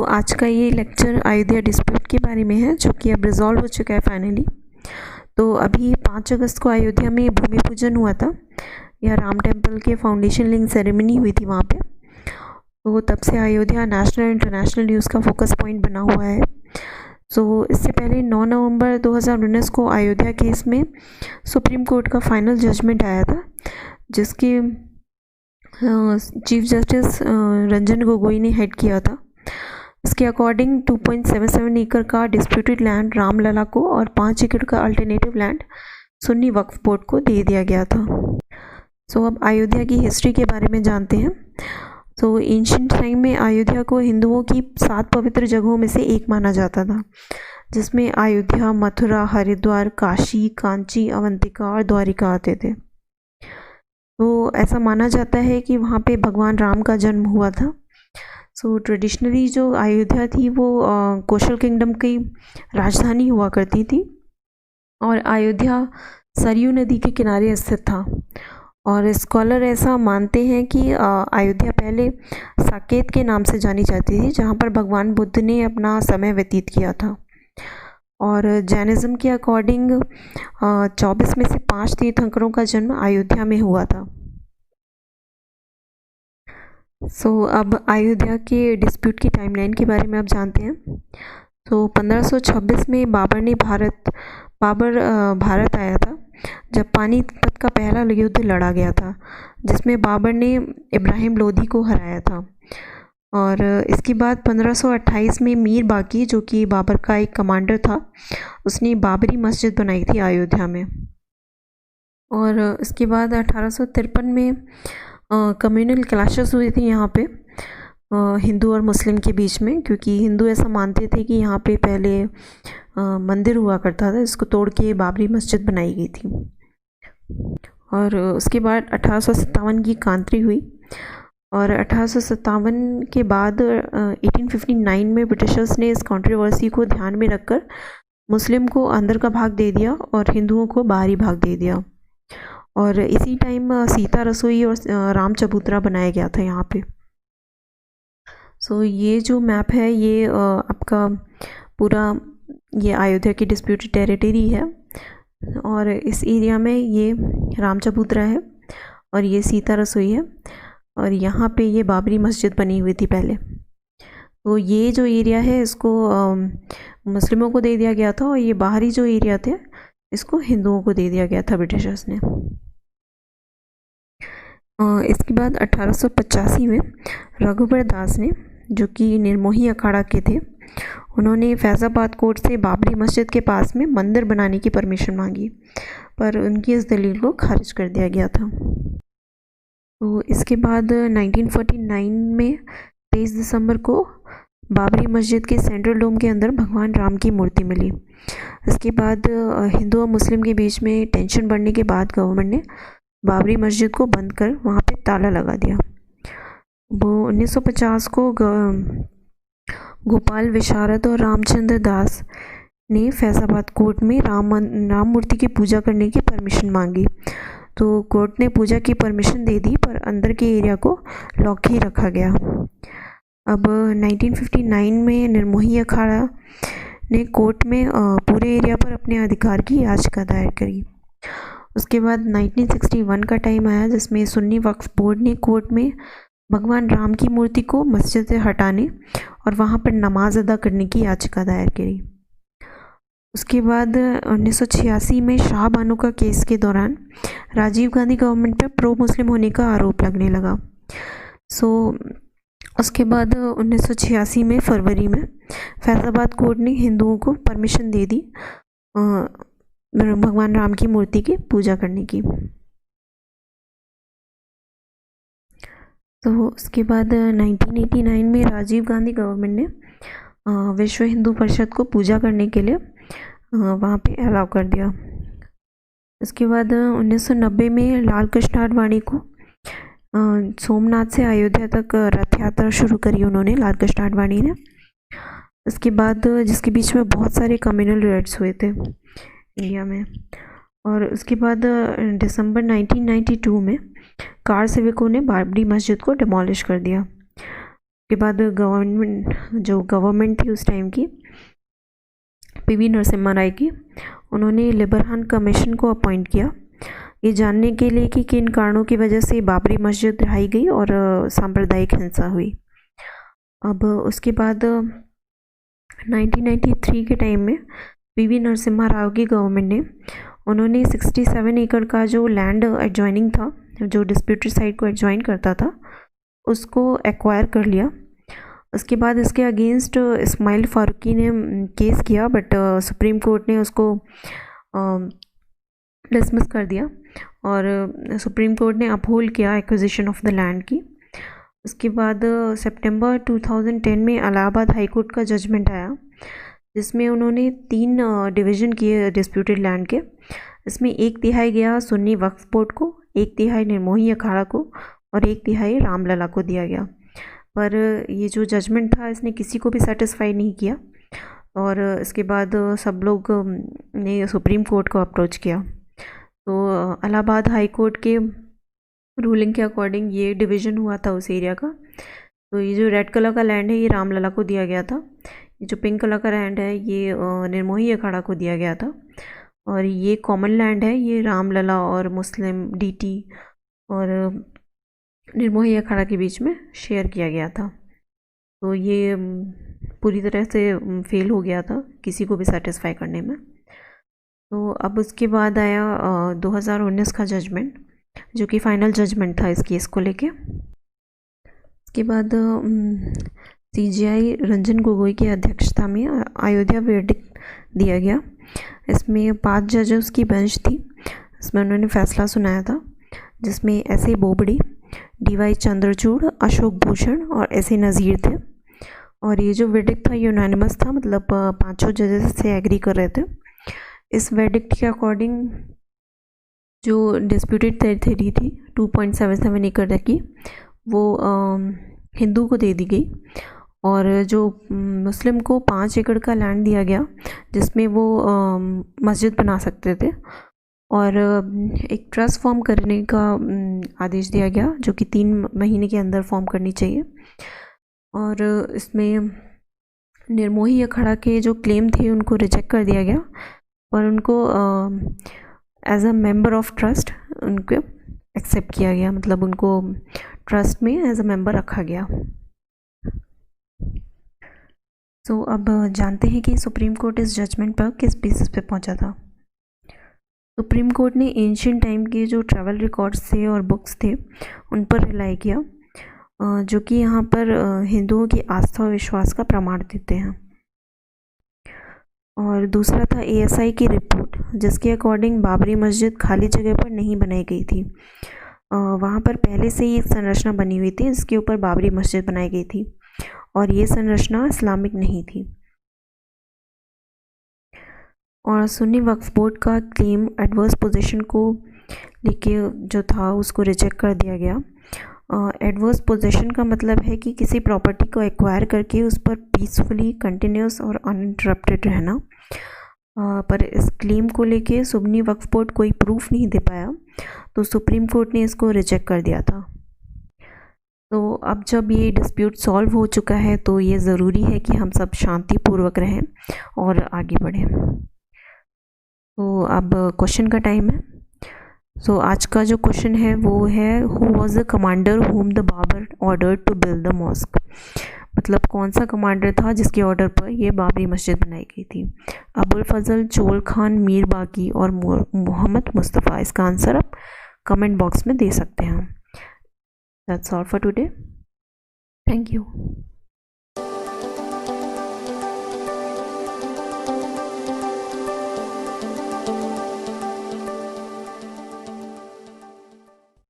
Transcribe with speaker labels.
Speaker 1: आज का ये लेक्चर अयोध्या डिस्प्यूट के बारे में है, जो कि अब रिजॉल्व हो चुका है फाइनली। तो अभी 5 अगस्त को अयोध्या में भूमि पूजन हुआ था, या राम टेम्पल के फाउंडेशन लेइंग सेरेमनी हुई थी वहाँ पे। तो तब से अयोध्या नेशनल इंटरनेशनल न्यूज़ का फोकस पॉइंट बना हुआ है। इससे पहले 9 नवंबर 2019 को अयोध्या केस में सुप्रीम कोर्ट का फाइनल जजमेंट आया था, जिसके चीफ जस्टिस रंजन गोगोई ने हेड किया था। इसके अकॉर्डिंग 2.77 एकड़ का डिस्प्यूटेड लैंड रामलला को और 5 एकड़ का अल्टरनेटिव लैंड सुन्नी वक्फ बोर्ड को दे दिया गया था। अब अयोध्या की हिस्ट्री के बारे में जानते हैं। एंशिएंट टाइम में अयोध्या को हिंदुओं की 7 पवित्र जगहों में से एक माना जाता था, जिसमें अयोध्या, मथुरा, हरिद्वार, काशी, कांची, अवंतिका और द्वारिका आते थे। ऐसा माना जाता है कि वहाँ पे भगवान राम का जन्म हुआ था। ट्रेडिशनली जो अयोध्या थी वो कौशल किंगडम की राजधानी हुआ करती थी, और अयोध्या सरयू नदी के किनारे स्थित था। और स्कॉलर ऐसा मानते हैं कि अयोध्या पहले साकेत के नाम से जानी जाती थी, जहाँ पर भगवान बुद्ध ने अपना समय व्यतीत किया था। और जैनिज़्म के अकॉर्डिंग 24 में से 5 तीर्थंकरों का जन्म अयोध्या में हुआ था। अब अयोध्या के डिस्प्यूट की टाइमलाइन के बारे में आप जानते हैं। 1526 में बाबर भारत आया था, जब पानीपत का पहला युद्ध लड़ा गया था, जिसमें बाबर ने इब्राहिम लोदी को हराया था। और इसके बाद 1528 में मीर बाकी, जो कि बाबर का एक कमांडर था, उसने बाबरी मस्जिद बनाई थी अयोध्या में। और इसके बाद 1853 में कम्युनल क्लैशेस हुए थे यहाँ पे हिंदू और मुस्लिम के बीच में, क्योंकि हिंदू ऐसा मानते थे कि यहाँ पे पहले मंदिर हुआ करता था, इसको तोड़ के बाबरी मस्जिद बनाई गई थी। और उसके बाद 1857 की क्रांति हुई, और 1857 के बाद 1859 में ब्रिटिशर्स ने इस कंट्रोवर्सी को ध्यान में रखकर मुस्लिम को अंदर का भाग दे दिया और हिंदुओं को बाहरी भाग दे दिया। और इसी टाइम सीता रसोई और राम चबूतरा बनाया गया था यहाँ पे। ये जो मैप है, ये आपका पूरा ये अयोध्या की डिस्प्यूटेड टेरिटरी है, और इस एरिया में ये राम चबूतरा है, और ये सीता रसोई है, और यहाँ पे ये बाबरी मस्जिद बनी हुई थी पहले। ये जो एरिया है, इसको मुस्लिमों को दे दिया गया था, और ये बाहरी जो एरिया थे, इसको हिंदुओं को दे दिया गया था ब्रिटिशर्स ने। इसके बाद 1885 में रघुबर दास ने, जो कि निर्मोही अखाड़ा के थे, उन्होंने फैज़ाबाद कोर्ट से बाबरी मस्जिद के पास में मंदिर बनाने की परमिशन मांगी, पर उनकी इस दलील को खारिज कर दिया गया था। इसके बाद 1949 में 23 दिसंबर को बाबरी मस्जिद के सेंट्रल डोम के अंदर भगवान राम की मूर्ति मिली। इसके बाद हिंदू और मुस्लिम के बीच में टेंशन बढ़ने के बाद गवर्नमेंट ने बाबरी मस्जिद को बंद कर वहाँ पे ताला लगा दिया। वो 1950 को गोपाल विशारद और रामचंद्र दास ने फैज़ाबाद कोर्ट में राम मूर्ति की पूजा करने की परमिशन मांगी। तो कोर्ट ने पूजा की परमिशन दे दी, पर अंदर के एरिया को लॉक ही रखा गया। अब 1959 में निर्मोही अखाड़ा ने कोर्ट में पूरे एरिया पर अपने अधिकार की याचिका दायर करी। उसके बाद 1961 का टाइम आया, जिसमें सुन्नी वक्फ बोर्ड ने कोर्ट में भगवान राम की मूर्ति को मस्जिद से हटाने और वहाँ पर नमाज अदा करने की याचिका दायर करी। उसके बाद 1986 में शाह बानो का केस के दौरान राजीव गांधी गवर्नमेंट पर प्रो मुस्लिम होने का आरोप लगने लगा। उसके बाद 1986 में फरवरी में फैज़ाबाद कोर्ट ने हिंदुओं को परमिशन दे दी भगवान राम की मूर्ति की पूजा करने की। उसके बाद 1989 में राजीव गांधी गवर्नमेंट ने विश्व हिंदू परिषद को पूजा करने के लिए वहाँ पे अलाउ कर दिया। इसके बाद 1990 में लाल कृष्ण आडवाणी को सोमनाथ से अयोध्या तक रथ यात्रा शुरू करी उन्होंने, लाल कृष्ण आडवाणी ने। इसके बाद जिसके बीच में बहुत सारे कम्युनल रेड्स हुए थे इंडिया में। और उसके बाद दिसंबर 1992 में कार सेवकों ने बाबरी मस्जिद को डिमोलिश कर दिया। उसके बाद गवर्नमेंट थी उस टाइम की पीवी नरसिम्हा राय की, उन्होंने लिबरहान कमीशन को अपॉइंट किया ये जानने के लिए कि किन कारणों की वजह से बाबरी मस्जिद ढाई गई और सांप्रदायिक हिंसा हुई। अब उसके बाद 1993 के टाइम में पीवी नरसिम्हा राव की गवर्नमेंट ने उन्होंने 67 एकड़ का जो लैंड एडजॉइनिंग था, जो डिस्प्यूटेड साइट को एडजॉइन करता था, उसको एक्वायर कर लिया। उसके बाद इसके अगेंस्ट इस्माइल फारूकी ने केस किया, बट सुप्रीम कोर्ट ने उसको डिसमिस कर दिया और सुप्रीम कोर्ट ने अपहोल्ड किया एक्विजिशन ऑफ द लैंड की। उसके बाद सितंबर 2010 में इलाहाबाद हाई कोर्ट का जजमेंट आया, जिसमें उन्होंने 3 डिवीज़न किए डिस्प्यूटेड लैंड के। इसमें 1/3 गया सुन्नी वक्फ बोर्ड को, 1/3 निर्मोही अखाड़ा को और 1/3 रामलला को दिया गया। पर ये जो जजमेंट था इसने किसी को भी सेटिस्फाई नहीं किया और इसके बाद सब लोग ने सुप्रीम कोर्ट को अप्रोच किया। तो इलाहाबाद हाई कोर्ट के रूलिंग के अकॉर्डिंग ये डिवीज़न हुआ था उस एरिया का। तो ये जो रेड कलर का लैंड है ये रामलला को दिया गया था, ये जो पिंक कलर का लैंड है ये निर्मोही अखाड़ा को दिया गया था और ये कॉमन लैंड है, ये रामलला और मुस्लिम डीटी और निर्मोही अखाड़ा के बीच में शेयर किया गया था। तो ये पूरी तरह से फेल हो गया था किसी को भी सेटिस्फाई करने में। तो अब उसके बाद आया 2019 का जजमेंट, जो कि फाइनल जजमेंट था इस केस को लेके। उसके बाद सीजीआई रंजन गोगोई की अध्यक्षता में अयोध्या वर्डिक्ट दिया गया। इसमें 5 जजेस की बेंच थी, इसमें उन्होंने फैसला सुनाया था, जिसमें S A Bobde, DY Chandrachud, Ashok Bhushan और एस ए नज़ीर थे। और ये जो वर्डिक्ट था यूनानिमस था, मतलब 5 जजेस से एग्री कर रहे थे। इस वर्डिक्ट के अकॉर्डिंग जो डिस्प्यूटेड टेरिटरी थी 2.77 एकड़ की, वो हिंदू को दे दी गई और जो मुस्लिम को 5 एकड़ का लैंड दिया गया, जिसमें वो मस्जिद बना सकते थे। और एक ट्रस्ट फॉर्म करने का आदेश दिया गया, जो कि 3 महीने के अंदर फॉर्म करनी चाहिए। और इसमें निर्मोही अखाड़ा के जो क्लेम थे उनको रिजेक्ट कर दिया गया और उनको as a member of trust उनको एक्सेप्ट किया गया, मतलब उनको ट्रस्ट में एज अ मेंबर रखा गया। तो अब जानते हैं कि सुप्रीम कोर्ट इस जजमेंट पर किस बेसिस पे पहुंचा था। सुप्रीम कोर्ट ने एंशिएंट टाइम के जो ट्रैवल रिकॉर्ड्स थे और बुक्स थे उन पर रिलाई किया, जो कि यहाँ पर हिंदुओं की आस्था और विश्वास का प्रमाण देते हैं। और दूसरा था ASI की रिपोर्ट, जिसके अकॉर्डिंग बाबरी मस्जिद खाली जगह पर नहीं बनाई गई थी, वहाँ पर पहले से ही एक संरचना बनी हुई थी जिसके ऊपर बाबरी मस्जिद बनाई गई थी और ये संरचना इस्लामिक नहीं थी। और सुन्नी वक्फ बोर्ड का क्लेम एडवर्स पोजीशन को लेके जो था उसको रिजेक्ट कर दिया गया। एडवर्स पोजीशन का मतलब है कि किसी प्रॉपर्टी को एक्वायर करके उस पर पीसफुली, कंटिन्यूस और अनइंटरप्टेड रहना। पर इस क्लेम को लेके सुन्नी वक्फ बोर्ड कोई प्रूफ नहीं दे पाया, तो सुप्रीम कोर्ट ने इसको रिजेक्ट कर दिया था। तो अब जब ये डिस्प्यूट सॉल्व हो चुका है तो ये ज़रूरी है कि हम सब शांतिपूर्वक रहें और आगे बढ़ें। तो अब क्वेश्चन का टाइम है। सो आज का जो क्वेश्चन है वो है, who was the commander whom the Babar order to build the mosque. मतलब कौन सा कमांडर था जिसके ऑर्डर पर यह बाबरी मस्जिद बनाई गई थी। अबुल फजल, चोल खान, मीर बाकी और मोहम्मद मुस्तफ़ा। इसका आंसर आप कमेंट बॉक्स में दे सकते हैं। That's all for today. Thank you.